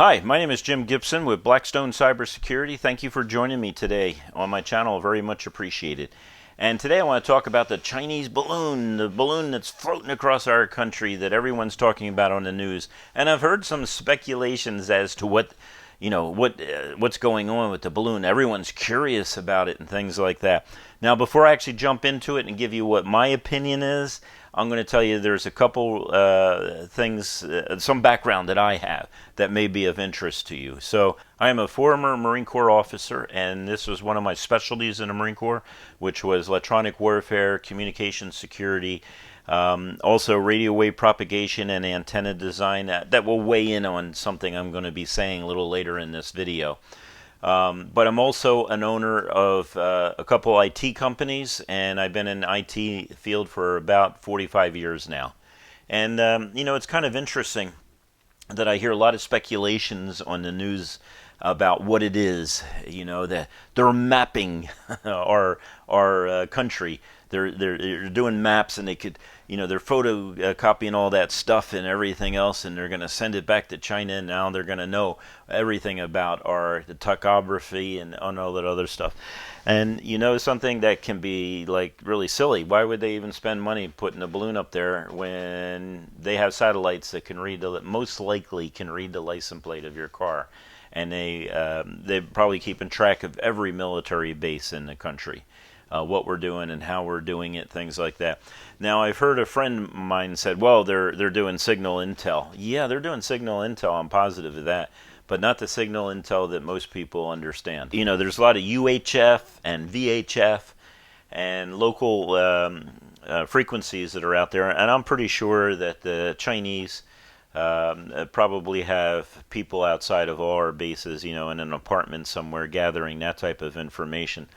Hi, my name is Jim Gibson with Blackstone Cybersecurity. Thank you for joining me today on my channel. Very much appreciated. And today I want to talk about the Chinese balloon, the balloon that's floating across our country that everyone's talking about on the news. And I've heard some speculations as to what's going on with the balloon. Everyone's curious about it and things like that. Now, before I actually jump into it and give you what my opinion is, I'm going to tell you there's a couple things, some background that I have that may be of interest to you. So I am a former Marine Corps officer, and this was one of my specialties in the Marine Corps, which was electronic warfare, communication security, also radio wave propagation and antenna design. That will weigh in on something I'm going to be saying a little later in this video. But I'm also an owner of a couple IT companies, and I've been in IT field for about 45 years now. And, it's kind of interesting that I hear a lot of speculations on the news about what it is, that they're mapping our country. They're doing maps, and they could, they're photocopying all that stuff and everything else, and they're going to send it back to China, and now they're going to know everything about the topography and on all that other stuff. And something that can be like really silly. Why would they even spend money putting a balloon up there when they have satellites that can read most likely can read the license plate of your car? And they're probably keeping track of every military base in the country, what we're doing and how we're doing it, things like that. Now, I've heard a friend of mine said, well, they're doing signal intel. Yeah, they're doing signal intel. I'm positive of that, but not the signal intel that most people understand. There's a lot of UHF and VHF and local frequencies that are out there, and I'm pretty sure that the Chinese probably have people outside of all our bases, in an apartment somewhere gathering that type of information.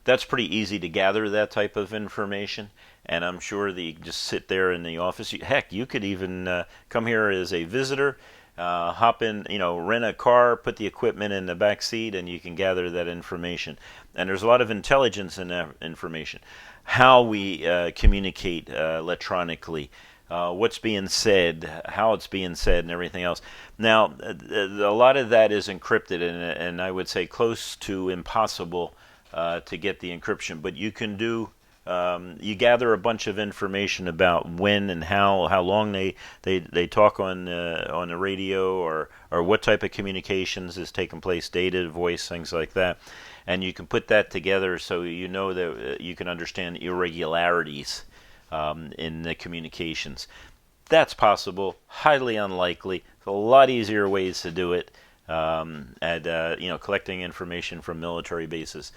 That's pretty easy to gather that type of information, and I'm sure that you just sit there in the office. Heck, you could even come here as a visitor, hop in, rent a car, put the equipment in the back seat, and you can gather that information. And there's a lot of intelligence in that information. How we communicate electronically, what's being said, how it's being said, and everything else. Now, a lot of that is encrypted, and I would say close to impossible to get the encryption. But you can do, you gather a bunch of information about when and how long they talk on the radio, or what type of communications is taking place, data, voice, things like that. And you can put that together so you know that you can understand irregularities in the communications. That's possible, highly unlikely. There's a lot easier ways to do it, collecting information from military bases.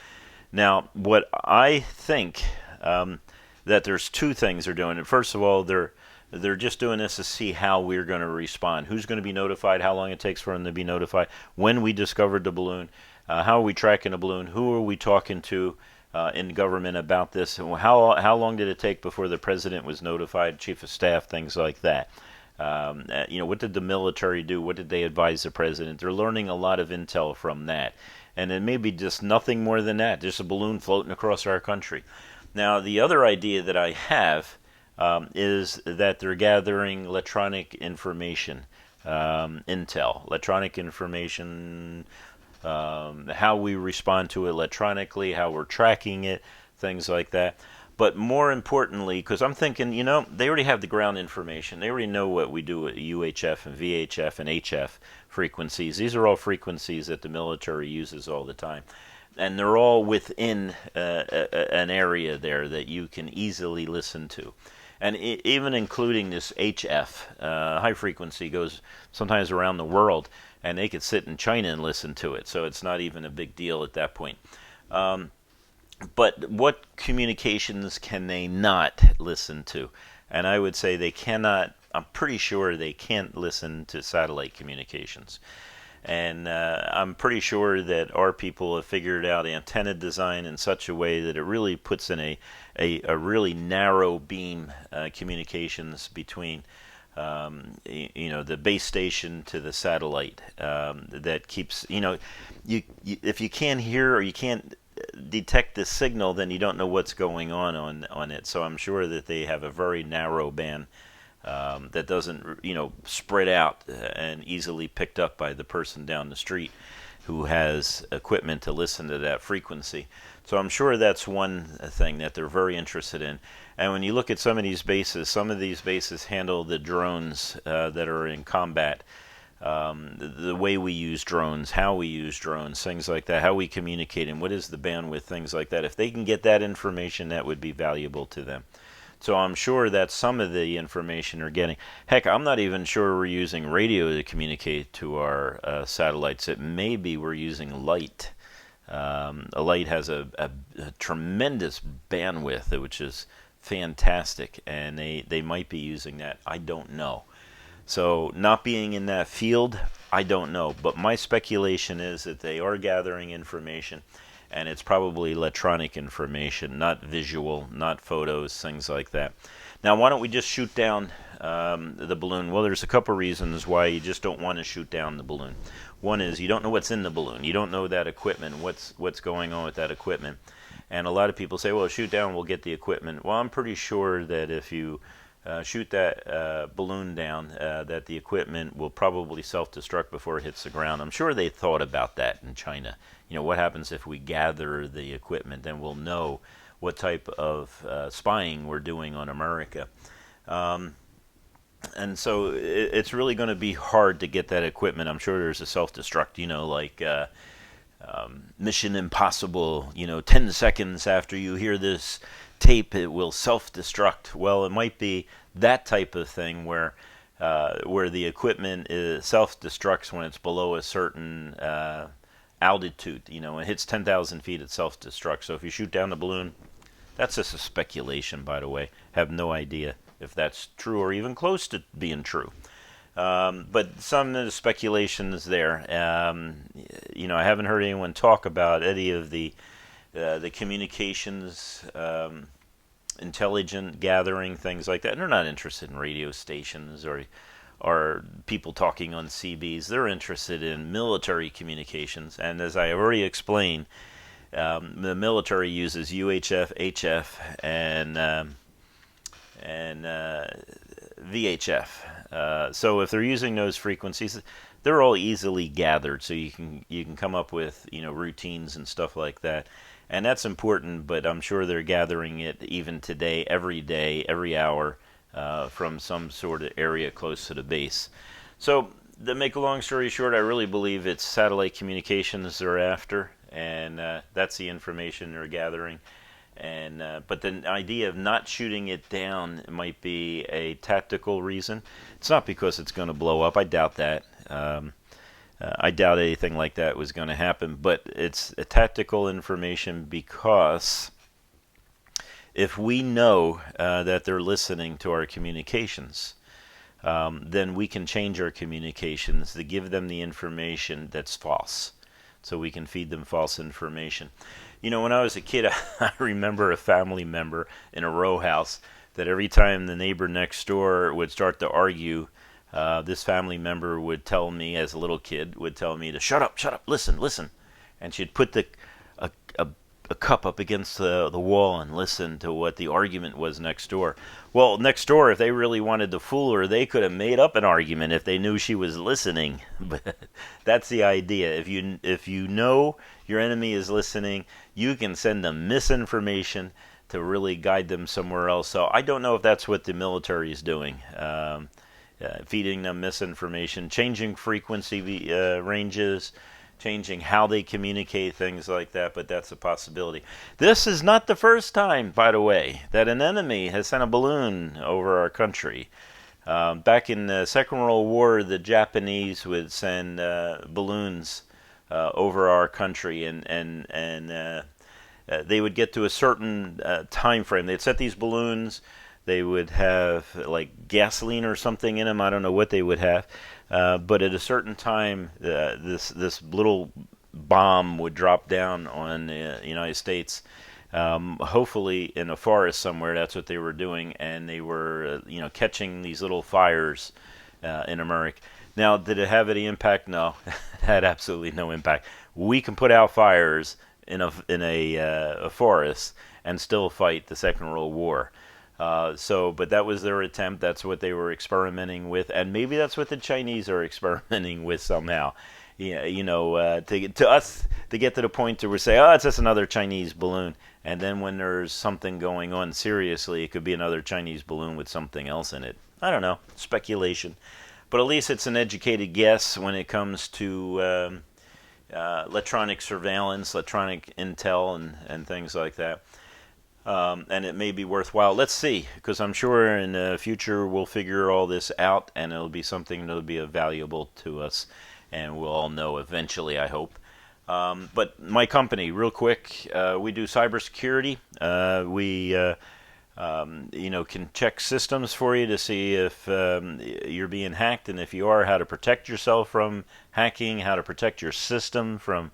Now, what I think that there's two things they're doing. And first of all, they're just doing this to see how we're going to respond. Who's going to be notified? How long it takes for them to be notified? When we discovered the balloon? How are we tracking the balloon? Who are we talking to in government about this? How long did it take before the president was notified, chief of staff, things like that? What did the military do? What did they advise the president? They're learning a lot of intel from that. And it may be just nothing more than that, just a balloon floating across our country. Now, the other idea that I have is that they're gathering electronic information, intel, electronic information, how we respond to it electronically, how we're tracking it, things like that. But more importantly, because I'm thinking, they already have the ground information. They already know what we do with UHF and VHF and HF frequencies. These are all frequencies that the military uses all the time. And they're all within an area there that you can easily listen to. And even including this HF, high frequency, goes sometimes around the world, and they could sit in China and listen to it. So it's not even a big deal at that point. But what communications can they not listen to? And I would say they cannot, I'm pretty sure they can't listen to satellite communications. And I'm pretty sure that our people have figured out antenna design in such a way that it really puts in a really narrow beam communications between the base station to the satellite, that keeps, if you can't hear or you can't detect the signal, then you don't know what's going on it. So I'm sure that they have a very narrow band that doesn't, spread out and easily picked up by the person down the street who has equipment to listen to that frequency. So I'm sure that's one thing that they're very interested in. And when you look at some of these bases handle the drones that are in combat. The way we use drones, how we use drones, things like that, how we communicate, and what is the bandwidth, things like that. If they can get that information, that would be valuable to them. So I'm sure that some of the information they're getting. Heck, I'm not even sure we're using radio to communicate to our satellites. It may be we're using light. A light has a tremendous bandwidth, which is fantastic, and they might be using that. I don't know. So not being in that field, I don't know. But my speculation is that they are gathering information, and it's probably electronic information, not visual, not photos, things like that. Now, why don't we just shoot down the balloon? Well, there's a couple reasons why you just don't want to shoot down the balloon. One is you don't know what's in the balloon. You don't know that equipment, what's going on with that equipment. And a lot of people say, well, shoot down, we'll get the equipment. Well, I'm pretty sure that if you shoot that balloon down, that the equipment will probably self-destruct before it hits the ground. I'm sure they thought about that in China. What happens if we gather the equipment? Then we'll know what type of spying we're doing on America. And so it's really going to be hard to get that equipment. I'm sure there's a self-destruct, like Mission Impossible, 10 seconds after you hear this tape, it will self-destruct. Well, it might be that type of thing where the equipment self-destructs when it's below a certain altitude. It hits 10,000 feet, it self-destructs. So if you shoot down the balloon, that's just a speculation, by the way. Have no idea if that's true or even close to being true. But some of the speculation is there. I haven't heard anyone talk about any of the communications, intelligent gathering, things like that. And they're not interested in radio stations or people talking on CBs. They're interested in military communications. And as I already explained, the military uses UHF, HF, and VHF. So if they're using those frequencies, they're all easily gathered. So you can come up with routines and stuff like that. And that's important, but I'm sure they're gathering it even today, every hour, from some sort of area close to the base. So, to make a long story short, I really believe it's satellite communications they're after, and that's the information they're gathering. And but the idea of not shooting it down might be a tactical reason. It's not because it's going to blow up. I doubt that. I doubt anything like that was going to happen, but it's a tactical information because if we know that they're listening to our communications, then we can change our communications to give them the information that's false. So we can feed them false information. When I was a kid, I remember a family member in a row house that every time the neighbor next door would start to argue, this family member would tell me, as a little kid, to shut up, listen. And she'd put a cup up against the wall and listen to what the argument was next door. Well, next door, if they really wanted to fool her, they could have made up an argument if they knew she was listening. But that's the idea. If you know your enemy is listening, you can send them misinformation to really guide them somewhere else. So I don't know if that's what the military is doing. Feeding them misinformation, changing frequency ranges, changing how they communicate, things like that, but that's a possibility. This is not the first time, by the way, that an enemy has sent a balloon over our country. Back in the Second World War, the Japanese would send balloons over our country, and they would get to a certain time frame. They'd set these balloons. They would have like gasoline or something in them. I don't know what they would have. But at a certain time, this little bomb would drop down on the United States. Hopefully in a forest somewhere. That's what they were doing, and they were catching these little fires in America. Now, did it have any impact? No, it had absolutely no impact. We can put out fires in a forest and still fight the Second World War. But that was their attempt. That's what they were experimenting with, and maybe that's what the Chinese are experimenting with somehow. Yeah, to us to get to the point where we say, oh, it's just another Chinese balloon, and then when there's something going on seriously, it could be another Chinese balloon with something else in it. I don't know, speculation, but at least it's an educated guess when it comes to electronic surveillance, electronic intel, and things like that. And it may be worthwhile. Let's see, because I'm sure in the future we'll figure all this out, and it'll be something that'll be valuable to us, and we'll all know eventually, I hope. But my company, real quick, we do cybersecurity. We can check systems for you to see if you're being hacked, and if you are, how to protect yourself from hacking, how to protect your system from,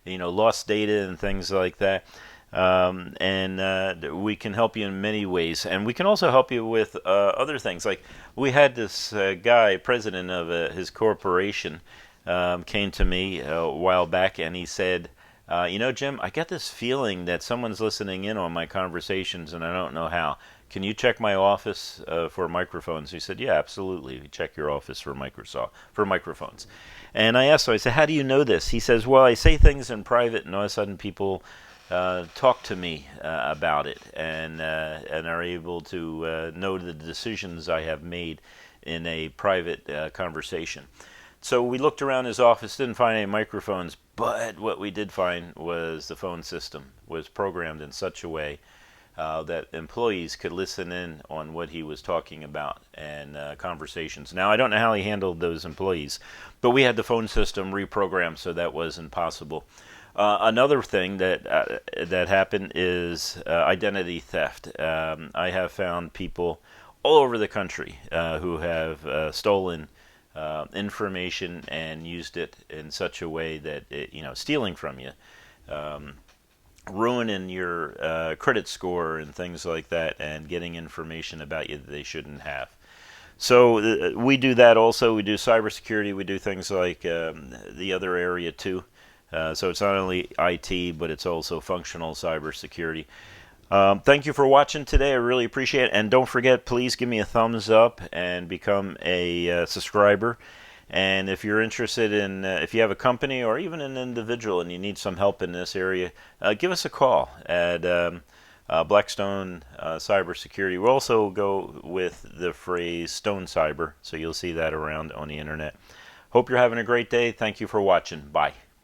lost data and things like that. We can help you in many ways, and we can also help you with other things. Like we had this guy, president of his corporation, came to me a while back, and he said, Jim, I get this feeling that someone's listening in on my conversations, and I don't know how. Can you check my office for microphones? He said, yeah, absolutely. Check your office for microphones. And I asked him, I said, how do you know this? He says, well, I say things in private, and all of a sudden people talk to me about it, and are able to know the decisions I have made in a private conversation. So we looked around his office, didn't find any microphones, but what we did find was the phone system was programmed in such a way that employees could listen in on what he was talking about and conversations. Now, I don't know how he handled those employees, but we had the phone system reprogrammed so that wasn't possible. Another thing that happened is identity theft. I have found people all over the country who have stolen information and used it in such a way that stealing from you, ruining your credit score and things like that, and getting information about you that they shouldn't have. So we do that also. We do cybersecurity. We do things like the other area too. So it's not only IT, but it's also functional cybersecurity. Thank you for watching today. I really appreciate it. And don't forget, please give me a thumbs up and become a subscriber. And if you're interested in, if you have a company or even an individual and you need some help in this area, give us a call at Blackstone Cybersecurity. We'll also go with the phrase Stone Cyber, so you'll see that around on the internet. Hope you're having a great day. Thank you for watching. Bye.